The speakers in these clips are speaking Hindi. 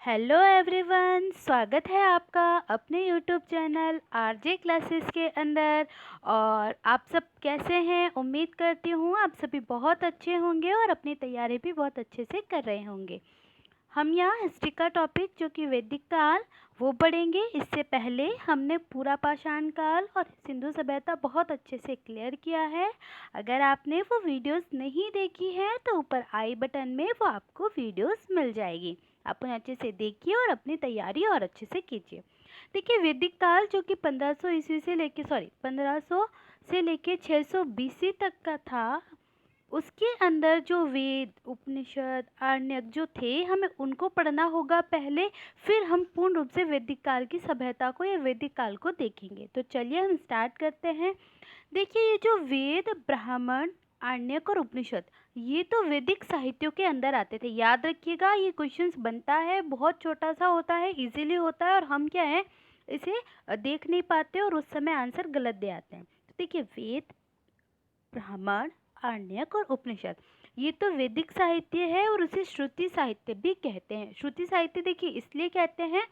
हेलो एवरीवन, स्वागत है आपका अपने यूट्यूब चैनल आरजे क्लासेस के अंदर। और आप सब कैसे हैं? उम्मीद करती हूँ आप सभी बहुत अच्छे होंगे और अपनी तैयारी भी बहुत अच्छे से कर रहे होंगे। हम यहाँ हिस्ट्री का टॉपिक जो कि वैदिक काल वो पढ़ेंगे। इससे पहले हमने पूरा पाषाण काल और सिंधु सभ्यता बहुत अच्छे से क्लियर किया है। अगर आपने वो वीडियोस नहीं देखी है तो ऊपर आई बटन में वो आपको वीडियोस मिल जाएगी। आप उन्हें अच्छे से देखिए और अपनी तैयारी और अच्छे से कीजिए। देखिए, वैदिक काल जो कि 1500 से लेके 600 बीसी तक का था, उसके अंदर जो वेद उपनिषद आरण्यक जो थे हमें उनको पढ़ना होगा पहले, फिर हम पूर्ण रूप से वैदिक काल की सभ्यता को या वैदिक काल को देखेंगे। तो चलिए हम स्टार्ट करते हैं। देखिए, ये जो वेद ब्राह्मण आरण्यक और उपनिषद ये तो वैदिक साहित्यों के अंदर आते थे। याद रखिएगा, ये क्वेश्चंस बनता है, बहुत छोटा सा होता है, इजीली होता है और हम क्या है इसे देख नहीं पाते और उस समय आंसर गलत दे आते हैं। तो देखिए, वेद ब्राह्मण आरण्यक और उपनिषद ये तो वैदिक साहित्य है और उसे श्रुति साहित्य भी कहते हैं। श्रुति साहित्य देखिए इसलिए कहते हैं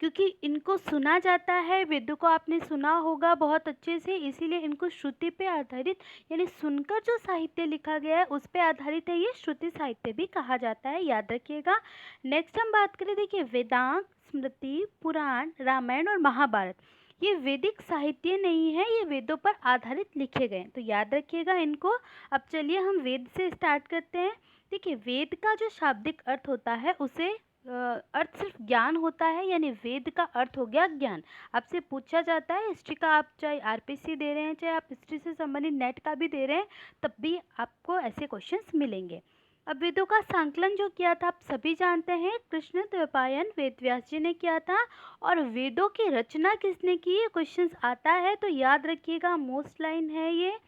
क्योंकि इनको सुना जाता है, वेदों को आपने सुना होगा बहुत अच्छे से, इसीलिए इनको श्रुति पे आधारित यानी सुनकर जो साहित्य लिखा गया है उस पे आधारित है, ये श्रुति साहित्य भी कहा जाता है। याद रखिएगा। नेक्स्ट हम बात करें, देखिए वेदांत स्मृति पुराण रामायण और महाभारत ये वैदिक साहित्य नहीं है, ये वेदों पर आधारित लिखे गए हैं, तो याद रखिएगा इनको। अब चलिए हम वेद से स्टार्ट करते हैं। देखिए, वेद का जो शाब्दिक अर्थ होता है उसे अर्थ सिर्फ ज्ञान होता है, यानी वेद का अर्थ हो गया ज्ञान। आपसे पूछा जाता है हिस्ट्री का, आप चाहे आरपीसी दे रहे हैं चाहे आप हिस्ट्री से संबंधित नेट का भी दे रहे हैं, तब भी आपको ऐसे क्वेश्चंस मिलेंगे। अब वेदों का संकलन जो किया था आप सभी जानते हैं, कृष्ण द्वैपायन वेद व्यास जी ने किया था। और वेदों की रचना किसने की, क्वेश्चंस आता है तो याद रखिएगा, मोस्ट लाइन है ये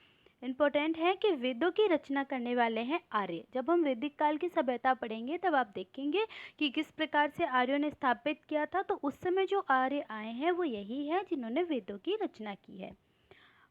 इम्पोर्टेंट है कि वेदों की रचना करने वाले हैं आर्य। जब हम वैदिक काल की सभ्यता पढ़ेंगे तब आप देखेंगे कि किस प्रकार से आर्यों ने स्थापित किया था। तो उस समय जो आर्य आए हैं वो यही है जिन्होंने वेदों की रचना की है।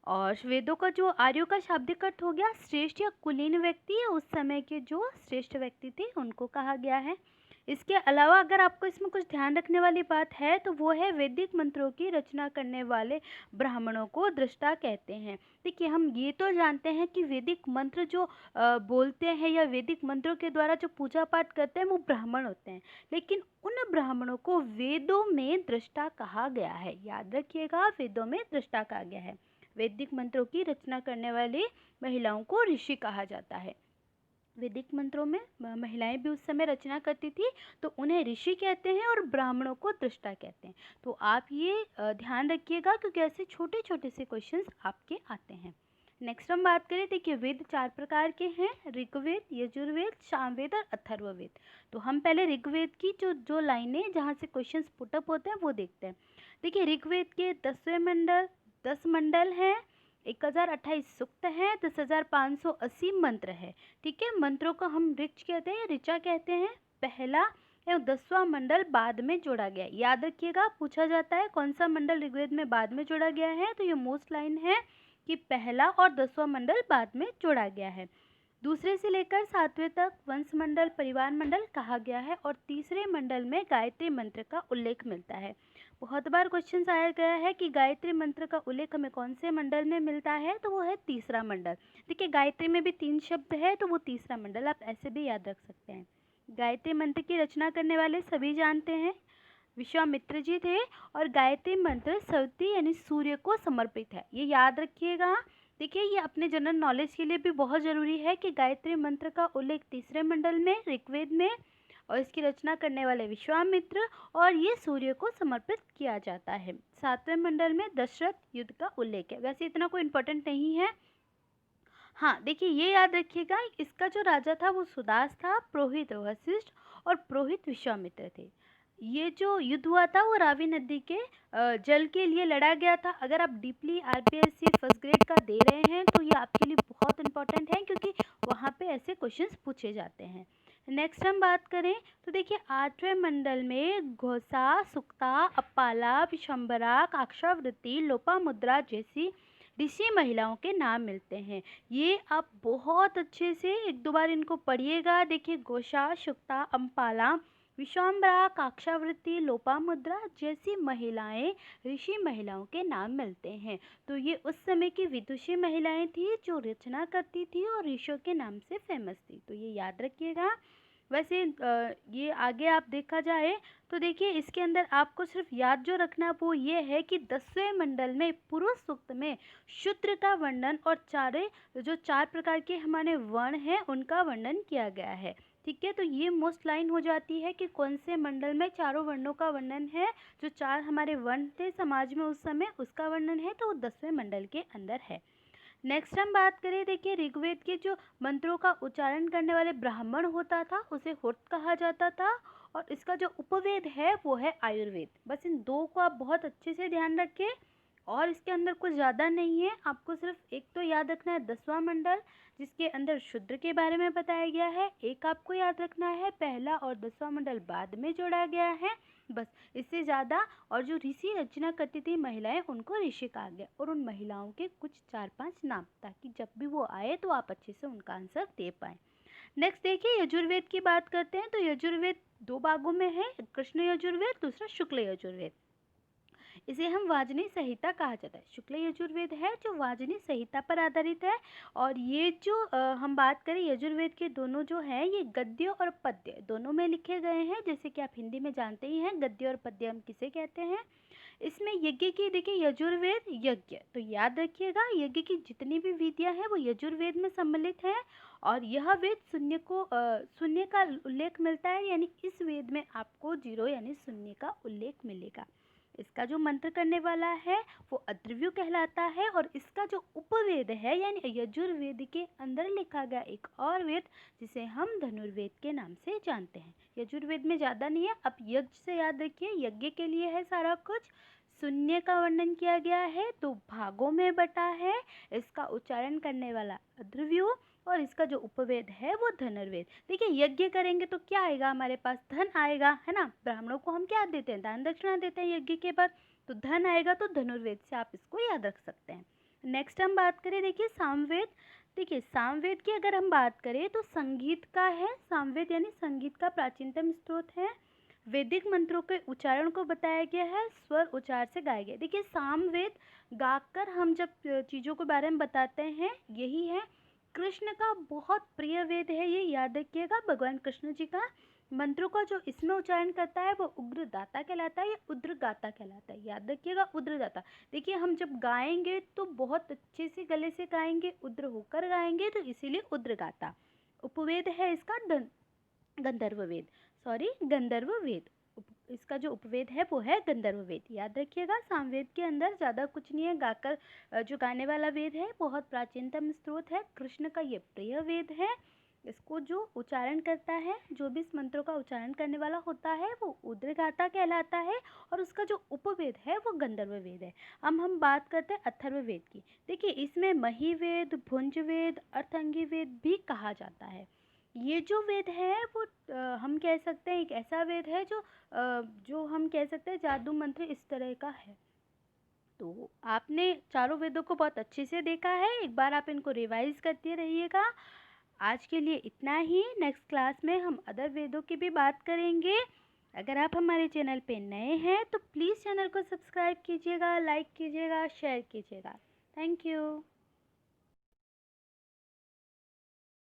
और वेदों का जो आर्यों का शाब्दिक अर्थ हो गया श्रेष्ठ या कुलीन व्यक्ति, या उस समय के जो श्रेष्ठ व्यक्ति थे उनको कहा गया है। इसके अलावा अगर आपको इसमें कुछ ध्यान रखने वाली बात है तो वो है वैदिक मंत्रों की रचना करने वाले ब्राह्मणों को दृष्टा कहते हैं। देखिए, हम ये तो जानते हैं कि वैदिक मंत्र जो बोलते हैं या वैदिक मंत्रों के द्वारा जो पूजा पाठ करते हैं वो ब्राह्मण होते हैं, लेकिन उन ब्राह्मणों को वेदों में दृष्टा कहा गया है। याद रखिएगा, वेदों में दृष्टा कहा गया है। वैदिक मंत्रों की रचना करने वाली महिलाओं को ऋषि कहा जाता है। वैदिक मंत्रों में महिलाएं भी उस समय रचना करती थी, तो उन्हें ऋषि कहते हैं और ब्राह्मणों को दृष्टा कहते हैं। तो आप ये ध्यान रखिएगा क्योंकि ऐसे छोटे छोटे से क्वेश्चंस आपके आते हैं। नेक्स्ट हम बात करें, देखिए वेद 4 प्रकार के हैं, ऋग्वेद यजुर्वेद सामवेद और अथर्ववेद। तो हम पहले ऋग्वेद की जो जो लाइनें जहाँ से क्वेश्चंस पुटअप होते हैं वो देखते हैं। देखिए, ऋग्वेद के 10 मंडल हैं, 1028 सूक्त है, 10,580 मंत्र है। ठीक है, मंत्रों को हम ऋच कहते हैं, ऋचा कहते हैं। पहला एवं 10वां मंडल बाद में जोड़ा गया है। याद रखिएगा, पूछा जाता है कौन सा मंडल ऋग्वेद में बाद में जोड़ा गया है, तो ये मोस्ट लाइन है कि पहला और 10वां मंडल बाद में जोड़ा गया है। दूसरे से लेकर 7वें तक वंश मंडल परिवार मंडल कहा गया है और तीसरे मंडल में गायत्री मंत्र का उल्लेख मिलता है। बहुत बार क्वेश्चन आया गया है कि गायत्री मंत्र का उल्लेख हमें कौन से मंडल में मिलता है, तो वो है तीसरा मंडल। देखिए, गायत्री में भी 3 शब्द है तो वो तीसरा मंडल, आप ऐसे भी याद रख सकते हैं। गायत्री मंत्र की रचना करने वाले सभी जानते हैं, विश्वामित्र जी थे और गायत्री मंत्र सरस्वती यानी सूर्य को समर्पित है, ये याद रखिएगा। देखिए, ये अपने जनरल नॉलेज के लिए भी बहुत ज़रूरी है कि गायत्री मंत्र का उल्लेख तीसरे मंडल में ऋग्वेद में और इसकी रचना करने वाले विश्वामित्र, और ये सूर्य को समर्पित किया जाता है। 7वें मंडल में दशरथ युद्ध का उल्लेख है, वैसे इतना कोई इम्पोर्टेंट नहीं है। हाँ, देखिए ये याद रखिएगा, इसका जो राजा था वो सुदास था, पुरोहित वशिष्ठ और पुरोहित विश्वामित्र थे। ये जो युद्ध हुआ था वो रावी नदी के जल के लिए लड़ा गया था। अगर आप डीपली आरपीएससी फर्स्ट ग्रेड का दे रहे हैं तो ये आपके लिए बहुत इंपॉर्टेंट है क्योंकि वहाँ पे ऐसे क्वेश्चंस पूछे जाते हैं। नेक्स्ट हम बात करें तो देखिए, 8वें मंडल में घोषा सुक्ता अपाला विशंबरा काक्षावृत्ति लोपामुद्रा जैसी ऋषि महिलाओं के नाम मिलते हैं। ये आप बहुत अच्छे से 1-2 बार इनको पढ़िएगा। देखिए, घोषा सुक्ता अम्पाला विश्वाम्बरा, काक्षावृत्ति, लोपामुद्रा जैसी महिलाएं ऋषि महिलाओं के नाम मिलते हैं। तो ये उस समय की विदुषी महिलाएं थी जो रचना करती थी और ऋषियों के नाम से फेमस थी, तो ये याद रखिएगा। वैसे ये आगे आप देखा जाए तो देखिए इसके अंदर आपको सिर्फ याद जो रखना वो ये है कि 10वें मंडल में पुरुष सूक्त में शूद्र का वर्णन और चार प्रकार के हमारे वर्ण हैं उनका वर्णन किया गया है। ठीक है, तो ये मोस्ट लाइन हो जाती है कि कौन से मंडल में चारों वर्णों का वर्णन है, जो चार हमारे वर्ण थे समाज में उस समय उसका वर्णन है, तो वो 10वें मंडल के अंदर है। नेक्स्ट हम बात करें, देखिए ऋग्वेद के जो मंत्रों का उच्चारण करने वाले ब्राह्मण होता था उसे होत कहा जाता था, और इसका जो उपवेद है वो है आयुर्वेद। बस इन दो को आप बहुत अच्छे से ध्यान रखें, और इसके अंदर कुछ ज़्यादा नहीं है, आपको सिर्फ एक तो याद रखना है 10वां मंडल जिसके अंदर शूद्र के बारे में बताया गया है, एक आपको याद रखना है पहला और 10वां मंडल बाद में जोड़ा गया है, बस इससे ज़्यादा। और जो ऋषि रचना करती थी महिलाएं उनको ऋषि कहा गया, और उन महिलाओं के कुछ 4-5 नाम, ताकि जब भी वो आए तो आप अच्छे से उनका आंसर दे पाएँ। नेक्स्ट देखिए यजुर्वेद की बात करते हैं, तो यजुर्वेद 2 भागों में है, कृष्ण यजुर्वेद, दूसरा शुक्ल यजुर्वेद। इसे हम वाजनी संहिता कहा जाता है। शुक्ल यजुर्वेद है जो वाजनी संहिता पर आधारित है, और ये जो हम बात करें यजुर्वेद के दोनों जो हैं ये गद्य और पद्य दोनों में लिखे गए हैं, जैसे कि आप हिंदी में जानते ही हैं गद्य और पद्य हम किसे कहते हैं। इसमें यज्ञ की देखिए यजुर्वेद यज्ञ, तो याद रखिएगा यज्ञ की जितनी भी विधियां हैं वो यजुर्वेद में सम्मिलित है, और यह वेद शून्य का उल्लेख मिलता है, यानी इस वेद में आपको 0 यानी शून्य का उल्लेख मिलेगा। इसका जो मंत्र करने वाला है वो अद्रव्यु कहलाता है, और इसका जो उपवेद है यानी यजुर्वेद के अंदर लिखा गया एक और वेद जिसे हम धनुर्वेद के नाम से जानते हैं। यजुर्वेद में ज़्यादा नहीं है, अब यज्ञ से याद रखिए यज्ञ के लिए है सारा कुछ। शून्य का वर्णन किया गया है, 2 भागों में बटा है, इसका उच्चारण करने वाला अद्रव्यु, और इसका जो उपवेद है वो धनुर्वेद। देखिए यज्ञ करेंगे तो क्या आएगा, हमारे पास धन आएगा, है ना। ब्राह्मणों को हम क्या देते हैं, दान दक्षिणा देते हैं यज्ञ के बाद, तो धन आएगा, तो धनुर्वेद से आप इसको याद रख सकते हैं। नेक्स्ट हम बात करें देखिए सामवेद। देखिए सामवेद की अगर हम बात करें तो संगीत का है, सामवेद यानी संगीत का प्राचीनतम स्रोत है। वैदिक मंत्रों के उच्चारण को बताया गया है, स्वर उच्चार से गाया गया। देखिए सामवेद गाकर हम जब चीज़ों के बारे में बताते हैं यही है। कृष्ण का बहुत प्रिय वेद है, ये याद रखिएगा, भगवान कृष्ण जी का। मंत्रों का जो इसमें उच्चारण करता है वो उग्रदाता कहलाता है या उद्रगाता कहलाता है, याद रखिएगा उद्रदाता। देखिए हम जब गाएंगे तो बहुत अच्छे से गले से गाएंगे, उद्र होकर गाएंगे, तो इसीलिए उद्रगाता। उपवेद है इसका गंधर्व वेद, गंधर्व वेद। इसका जो उपवेद है वो है गंधर्व वेद, याद रखिएगा। सामवेद के अंदर ज़्यादा कुछ नहीं है, गाकर जो गाने वाला वेद है बहुत प्राचीनतम स्रोत है, कृष्ण का ये प्रिय वेद है। इसको जो उच्चारण करता है, जो भी इस मंत्रों का उच्चारण करने वाला होता है वो उद्रगाता कहलाता है, और उसका जो उपवेद है वो गंधर्व वेद है। अब हम बात करते हैं अथर्व वेद की। देखिए इसमें मही वेद, भुंज वेद, अर्थंगी वेद भी कहा जाता है। ये जो वेद है वो हम कह सकते हैं एक ऐसा वेद है जो हम कह सकते हैं जादू मंत्र इस तरह का है। तो आपने चारों वेदों को बहुत अच्छे से देखा है, एक बार आप इनको रिवाइज करते रहिएगा। आज के लिए इतना ही, नेक्स्ट क्लास में हम अदर वेदों की भी बात करेंगे। अगर आप हमारे चैनल पे नए हैं तो प्लीज़ चैनल को सब्सक्राइब कीजिएगा, लाइक कीजिएगा, शेयर कीजिएगा। Thank you.